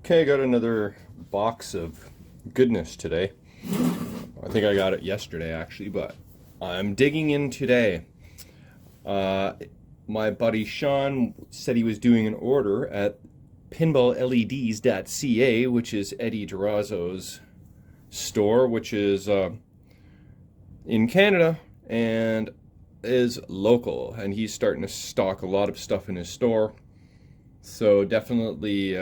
Okay, I got another box of goodness today. I think I got it yesterday actually, but I'm digging in today. My buddy Sean said he was doing an order at pinballleds.ca, which is Eddie Durazzo's store, which is in Canada and is local, and he's starting to stock a lot of stuff in his store. So definitely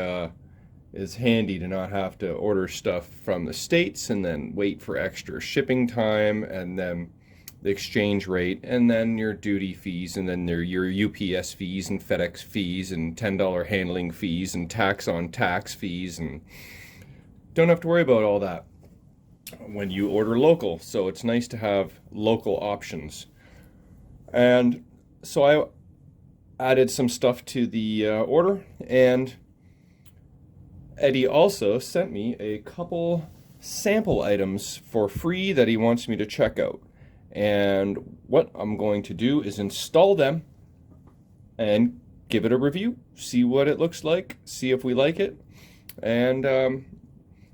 is handy to not have to order stuff from the States and then wait for extra shipping time and then the exchange rate and then your duty fees and then your UPS fees and FedEx fees and $10 handling fees and tax on tax fees, and don't have to worry about all that when you order local. So it's nice to have local options. And so I added some stuff to the order, and Eddie also sent me a couple sample items for free that he wants me to check out. And what I'm going to do is install them and give it a review, see what it looks like, see if we like it, and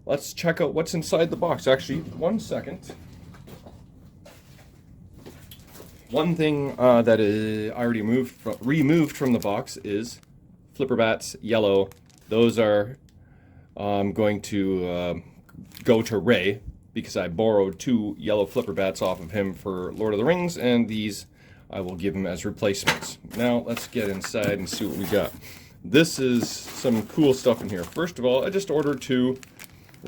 let's check out what's inside the box. Actually, one second. One thing that is already removed from the box is flipper bats, yellow. Those are going to go to Ray because I borrowed 2 yellow flipper bats off of him for Lord of the Rings, and these I will give him as replacements. Now let's get inside and see what we got. This is some cool stuff in here. First of all, I just ordered 2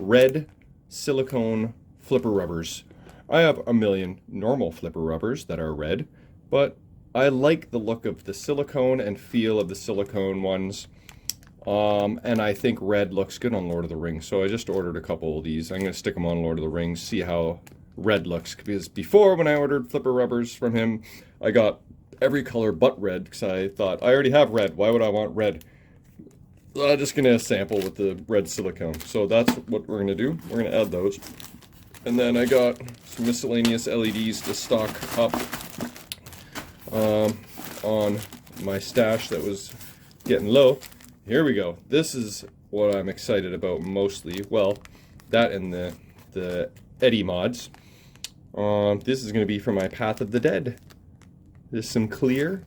red silicone flipper rubbers. I have a million normal flipper rubbers that are red, but I like the look of the silicone and feel of the silicone ones. And I think red looks good on Lord of the Rings, so I just ordered a couple of these. I'm going to stick them on Lord of the Rings, see how red looks, because before, when I ordered flipper rubbers from him, I got every color but red, because I thought, I already have red, why would I want red? I'm just going to sample with the red silicone. So that's what we're going to do. We're going to add those. And then I got some miscellaneous LEDs to stock up on my stash that was getting low. Here we go. This is what I'm excited about mostly. Well, that and the Eddie mods. This is going to be for my Path of the Dead. There's some clear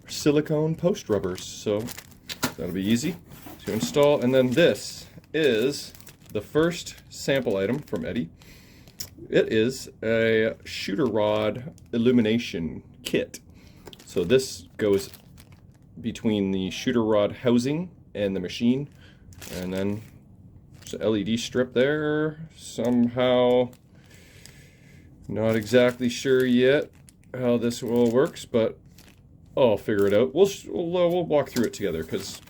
silicone post rubbers, so that'll be easy to install. And then this is the first sample item from Eddie. It is a shooter rod illumination kit. So this goes between the shooter rod housing and the machine, and then there's an LED strip there somehow. Not exactly sure yet how this all works, but I'll figure it out. We'll walk through it together because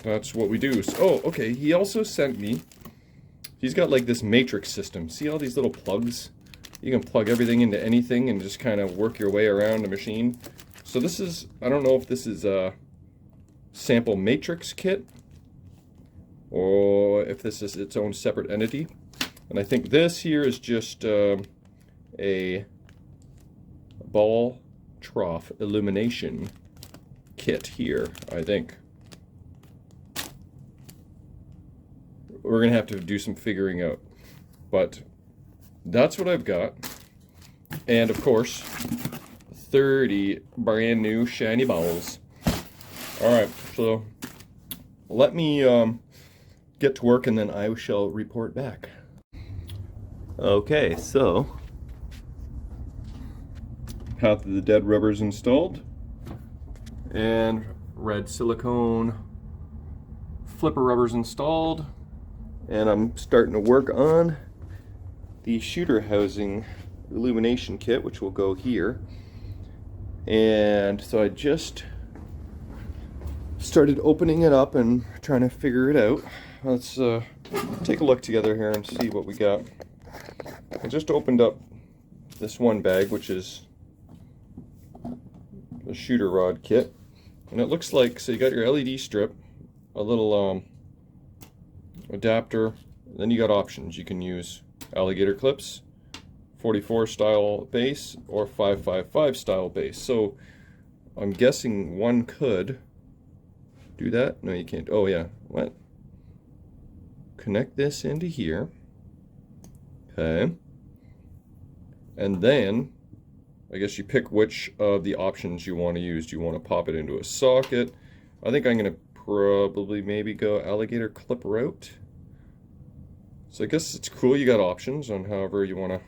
that's what we do. So, oh, okay. He also sent me. He's got like this matrix system. See all these little plugs? You can plug everything into anything and just kind of work your way around the machine. So this is, I don't know if this is a sample matrix kit or if this is its own separate entity. And I think this here is just a ball trough illumination kit here, I think. We're going to have to do some figuring out. But that's what I've got. And of course, 30 brand new shiny balls. Alright, so let me get to work and then I shall report back. Okay, so Path of the Dead rubbers installed and red silicone flipper rubbers installed, and I'm starting to work on the shooter housing illumination kit, which will go here. And so I just started opening it up and trying to figure it out. Let's take a look together here and see what we got. I just opened up this one bag, which is the shooter rod kit, and it looks like, so you got your LED strip, a little adapter, then you got options. You can use alligator clips, 44 style base, or 555 style base. So I'm guessing one could do that. No, you can't. Oh yeah, what? connect this into here. Okay. And then, I guess you pick which of the options you want to use. Do you want to pop it into a socket? I think I'm going to probably maybe go alligator clip route. So I guess it's cool you got options on however you want to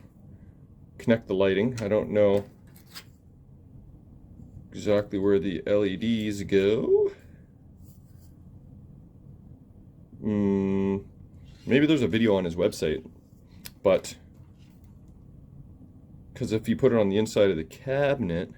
connect the lighting. I don't know exactly where the LEDs go. Maybe there's a video on his website, but because if you put it on the inside of the cabinet,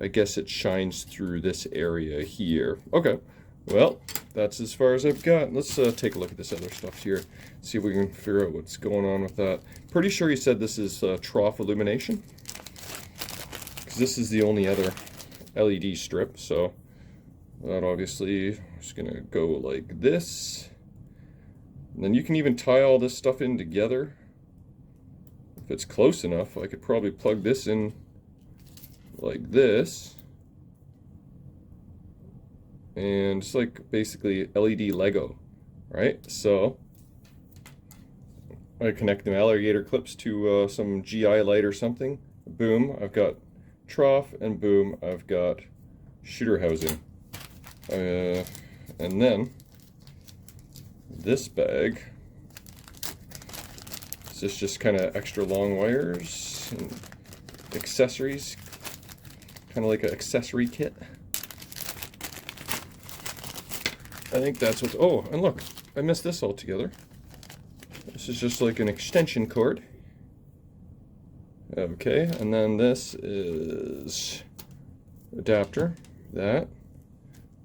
I guess it shines through this area here. Okay, well, that's as far as I've got. Let's take a look at this other stuff here, see if we can figure out what's going on with that. Pretty sure he said this is trough illumination, because this is the only other LED strip, so that obviously is going to go like this. And then you can even tie all this stuff in together. If it's close enough, I could probably plug this in like this. And it's like basically LED Lego, right? So I connect the alligator clips to some GI light or something. Boom, I've got trough, and boom, I've got shooter housing. And then this bag, is this just kind of extra long wires and accessories, kind of like an accessory kit. I think that's what's, oh, and look, I missed this altogether. This is just like an extension cord. Okay, and then this is adapter, that,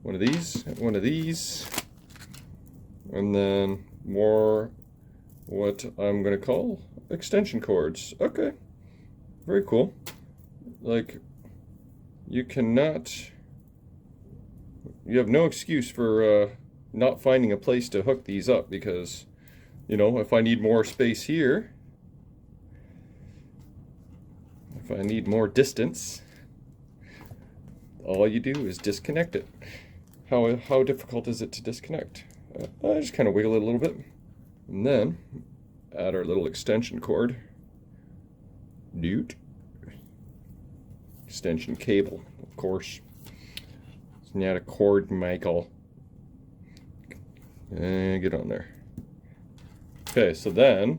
one of these, and then more what I'm gonna call extension cords. Okay, very cool. Like, you have no excuse for not finding a place to hook these up, because, you know, if I need more space here, if I need more distance, all you do is disconnect it. How difficult is it to disconnect? I just kind of wiggle it a little bit, and then add our little extension cord. Newt. Extension cable, of course. It's not a cord, Michael. Get on there. Okay, so then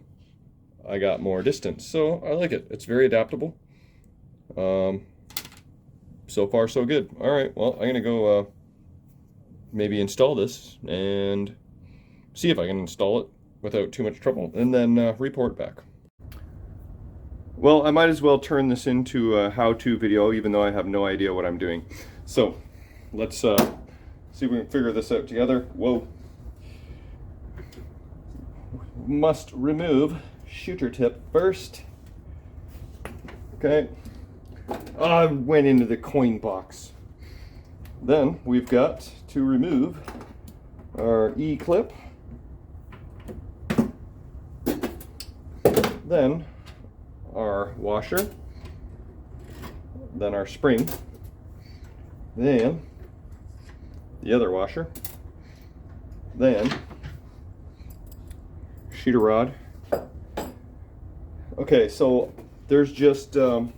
I got more distance, so I like it. It's very adaptable. So far, so good. All right, well, I'm gonna go maybe install this and see if I can install it without too much trouble, and then report back. Well, I might as well turn this into a how-to video, even though I have no idea what I'm doing. So let's see if we can figure this out together. Whoa. Must remove shooter tip first. Okay. I went into the coin box. Then we've got to remove our E-clip. Then our washer. Then our spring. Then the other washer. Then shooter rod. Okay, so there's just there's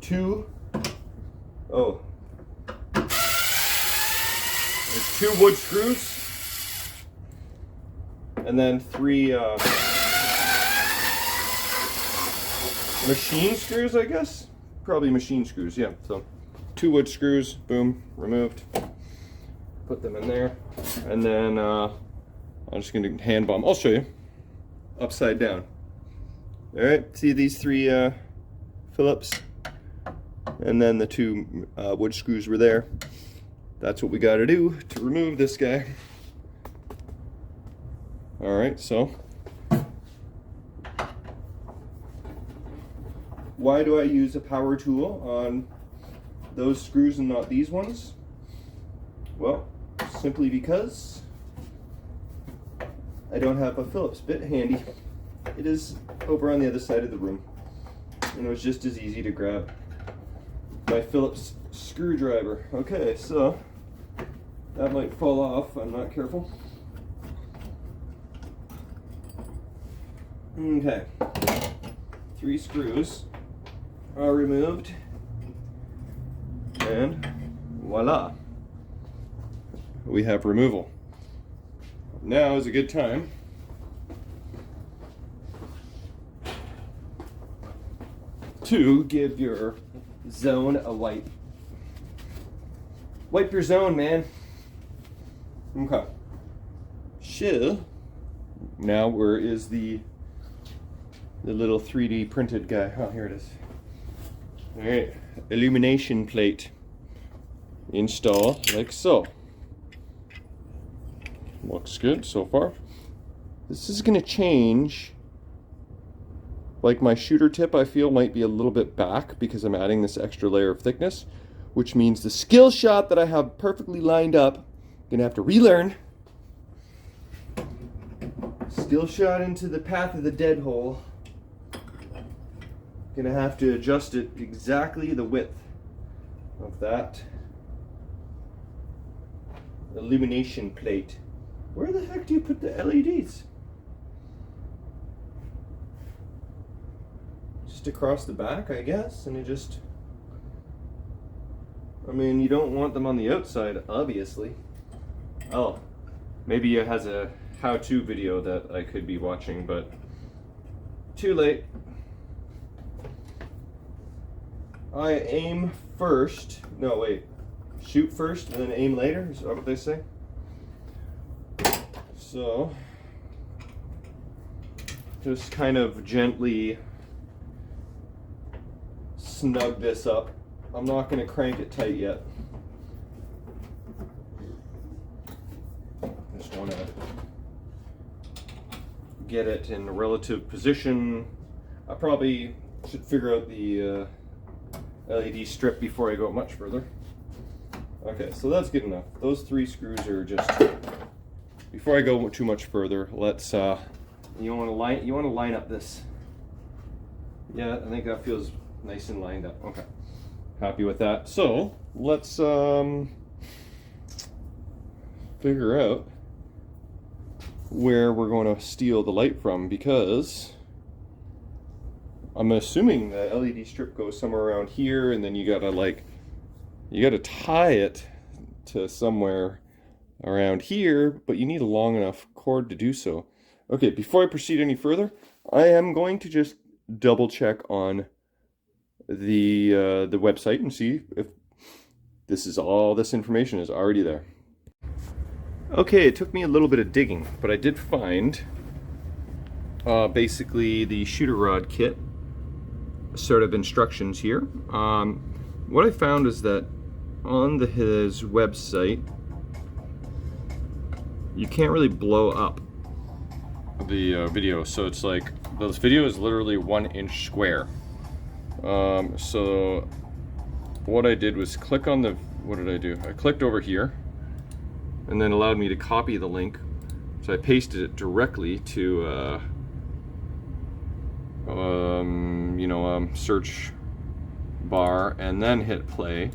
2 wood screws, and then 3 machine screws, I guess. Probably machine screws, yeah. So 2 wood screws, boom, removed. Put them in there, and then I'm just gonna hand bomb. I'll show you upside down. All right, see these 3 Phillips, and then the 2 wood screws were there. That's what we got to do to remove this guy. All right, so why do I use a power tool on those screws and not these ones? Well, simply because I don't have a Phillips bit handy. It is over on the other side of the room, and it was just as easy to grab my Phillips screwdriver. Okay, so that might fall off, I'm not careful. Okay, 3 screws are removed, and voila, we have removal. Now is a good time to give your zone a wipe. Wipe your zone, man. Okay. So, now where is the little 3D printed guy? Oh, here it is. All right, illumination plate. Install like so. Looks good so far. This is going to change. Like my shooter tip, I feel might be a little bit back because I'm adding this extra layer of thickness, which means the skill shot that I have perfectly lined up, I'm going to have to relearn. Skill shot into the path of the dead hole. Gonna have to adjust it exactly the width of that illumination plate. Where the heck do you put the LEDs? Just across the back, I guess, and it just, I mean, you don't want them on the outside, obviously. Oh, maybe it has a how-to video that I could be watching, but too late. I aim first. No, wait. Shoot first and then aim later? Is that what they say? So, just kind of gently snug this up. I'm not going to crank it tight yet. Just want to get it in a relative position. I probably should figure out the LED strip before I go much further. Okay, so that's good enough. Those 3 screws are just. Before I go too much further, let's. You want to line up this. Yeah, I think that feels nice and lined up. Okay, happy with that. So let's figure out where we're going to steal the light from, because I'm assuming the LED strip goes somewhere around here, and then you gotta tie it to somewhere around here, but you need a long enough cord to do so. Okay, before I proceed any further, I am going to just double check on the website and see if all this information is already there. Okay, it took me a little bit of digging, but I did find basically the shooter rod kit sort of instructions here. What I found is that on his website, you can't really blow up the video, so it's like this video is literally 1 inch square. So what I did was click on what did I do? I clicked over here, and then allowed me to copy the link. So I pasted it directly to search bar, and then hit play,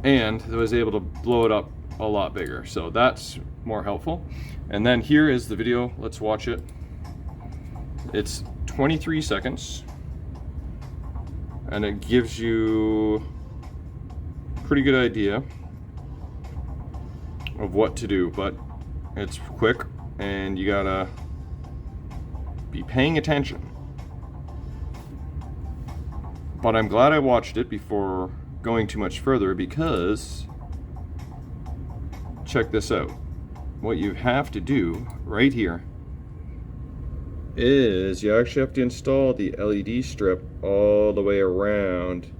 and I was able to blow it up a lot bigger, so that's more helpful. And then here is the video. Let's watch it. It's 23 seconds, and it gives you a pretty good idea of what to do, but it's quick and you gotta be paying attention. But I'm glad I watched it before going too much further, because check this out. What you have to do right here is you actually have to install the LED strip all the way around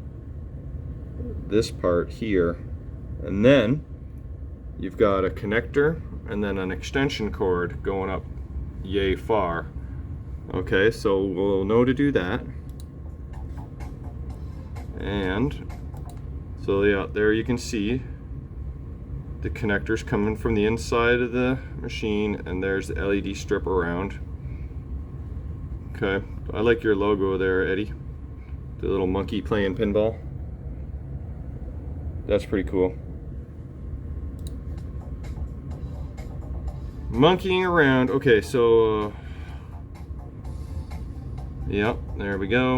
this part here, and then you've got a connector and then an extension cord going up yay far. Okay, so we'll know to do that. And so yeah, there you can see the connectors coming from the inside of the machine, and there's the LED strip around. Okay, I like your logo there, Eddie. The little monkey playing pinball. That's pretty cool. Monkeying around. Okay, so Yep, there we go.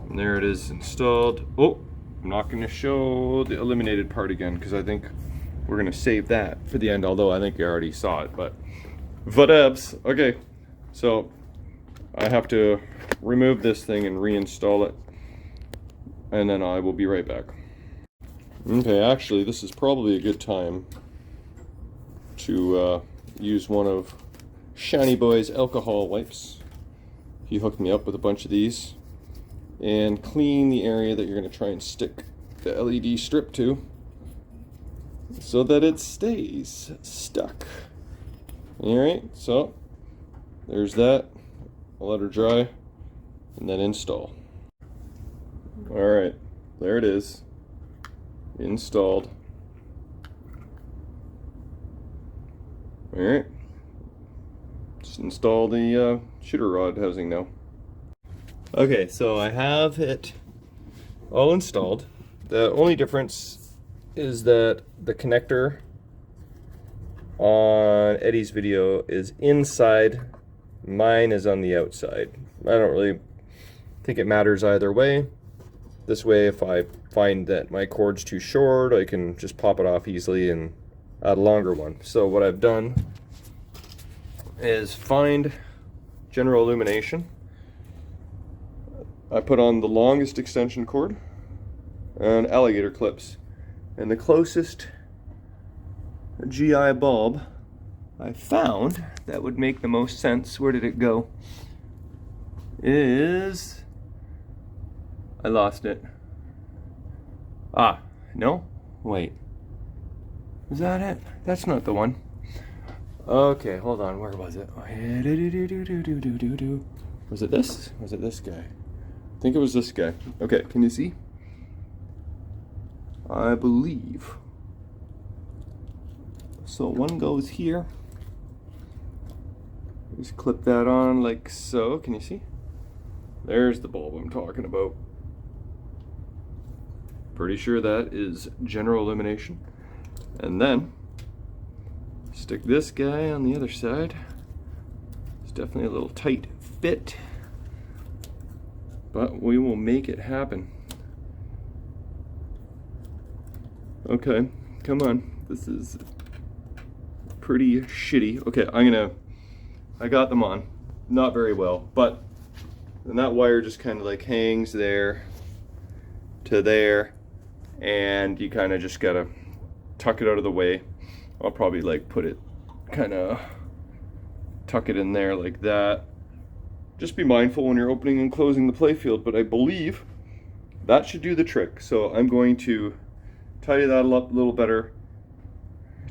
And there it is installed. Oh, I'm not going to show the illuminated part again because I think we're going to save that for the end, although I think you already saw it, but whatevs. Okay, so I have to remove this thing and reinstall it, and then I will be right back. Okay, actually this is probably a good time to use one of Shiny Boy's alcohol wipes. He hooked me up with a bunch of these, and clean the area that you're going to try and stick the LED strip to so that it stays stuck. Alright, so there's that. I'll let her dry and then install. Alright, there it is. Installed. Alright. Just install the shooter rod housing now. Okay, so I have it all installed. The only difference is that the connector on Eddie's video is inside, mine is on the outside. I don't really think it matters either way. This way, if I find that my cord's too short, I can just pop it off easily and add a longer one. So what I've done is find general illumination. I put on the longest extension cord and alligator clips, and the closest GI bulb I found that would make the most sense, where did it go, is, I lost it. Ah, no? Wait. Is that it? That's not the one. Okay, hold on, where was it? Was it this? Was it this guy? I think it was this guy. Okay, can you see? I believe. So one goes here. Just clip that on like so. Can you see? There's the bulb I'm talking about. Pretty sure that is general illumination. And then stick this guy on the other side. It's definitely a little tight fit, but we will make it happen. Okay, come on. This is pretty shitty. Okay, I got them on. Not very well, but then that wire just kind of like hangs there to there, and you kind of just gotta tuck it out of the way. I'll probably like put it, kind of tuck it in there like that. Just be mindful when you're opening and closing the playfield, but I believe that should do the trick. So I'm going to tidy that up a little better,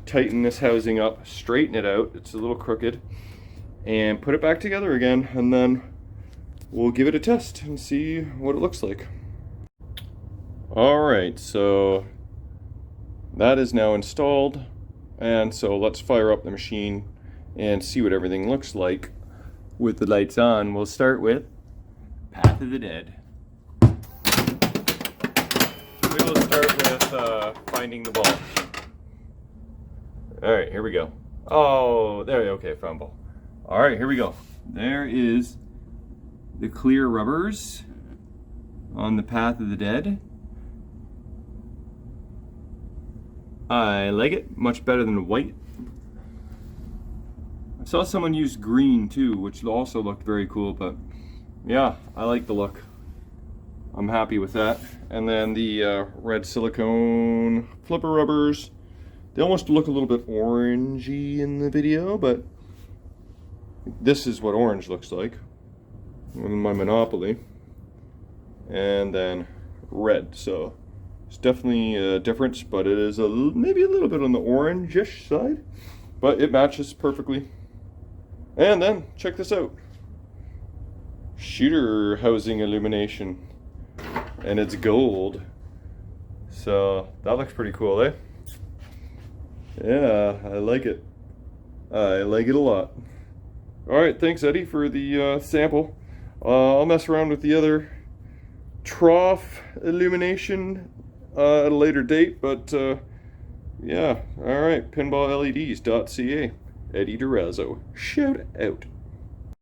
tighten this housing up, straighten it out, it's a little crooked, and put it back together again, and then we'll give it a test and see what it looks like. Alright, so that is now installed, and so let's fire up the machine and see what everything looks like with the lights on. We'll start with Path of the Dead. We will start with finding the ball. Alright, here we go. Oh, there, okay, found ball. Alright, here we go. There is the clear rubbers on the Path of the Dead. I like it, much better than white. I saw someone use green too, which also looked very cool, but yeah, I like the look. I'm happy with that. And then the red silicone flipper rubbers. They almost look a little bit orangey in the video, but this is what orange looks like in my Monopoly. And then red, so it's definitely a difference, but it is maybe a little bit on the orange-ish side, but it matches perfectly. And then, check this out. Shooter housing illumination. And it's gold. So, that looks pretty cool, eh? Yeah, I like it. I like it a lot. Alright, thanks Eddie for the sample. I'll mess around with the other trough illumination at a later date, but yeah, alright, pinballleds.ca. Eddie Durazzo. Shout out.